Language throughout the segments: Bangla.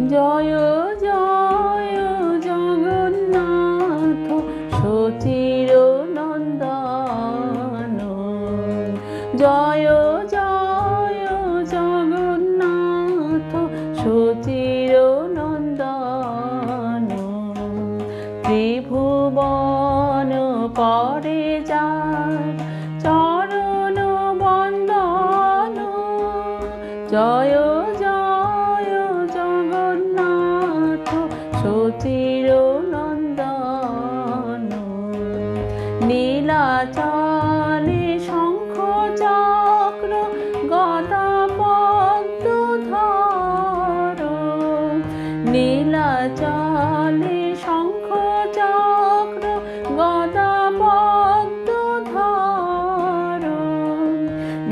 জয় জয় জগন্নাথ সচির নন্দন। জয় জয় জগন্নাথ সচির নন্দন। ত্রিভুবন করে যার চরণ বন্দন। জয় জয় জগন্নাথ সচির নন্দন। নীলাচলে শঙ্খ চক্র গদা পদ্মধর। নীলাচলে শঙ্খ চক্র গদা পদ্মধর।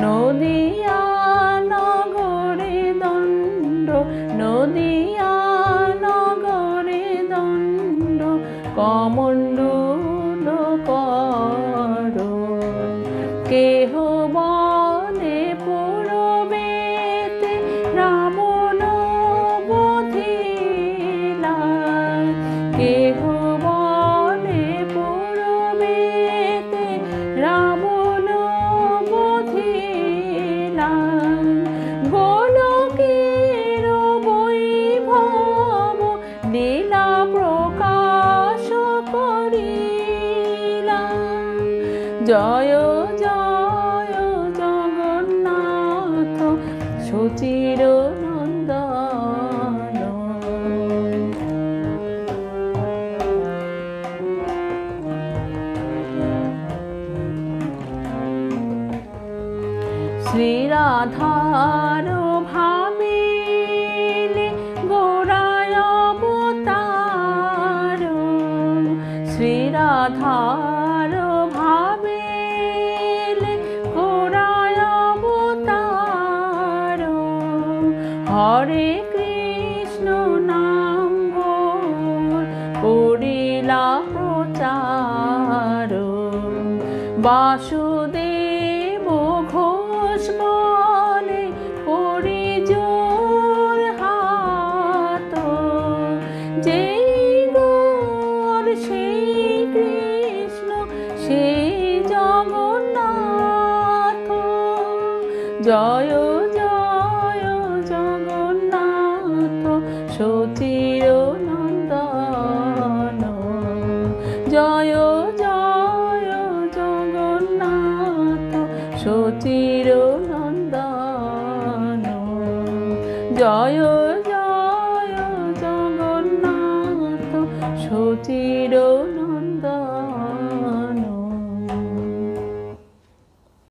নদিয়া নগরে দণ্ড, নদিয়া নগরে দণ্ড কমণ্ডল কর। কেহ বলে পূরবেতে রাবণ বধিলা। কেহ বলে পূরবেতে রাবণ বধিলা। গোলকের বৈভব লীলা প্রকাশ করিলা। জয় জয় জগন্নাথ সচির নন্দন। শ্রীরাধার ভাবিলে গোড়ায় অবতার। শ্রীরাধার ভাবিলে গোড়ায় অবতার। হরে কৃষ্ণ নাম করিলা প্রচার। বাসুদেব ঘোষ বলে করি জোর হাত। যেই গৌর সেই কৃষ্ণ সেই জগন্নাথ। জয় জয় জগন্নাথ সচির নন্দন। জয় জয় জগন্নাথ সচির নন্দন। জয় জয় জগন্নাথ সচির নন্দন।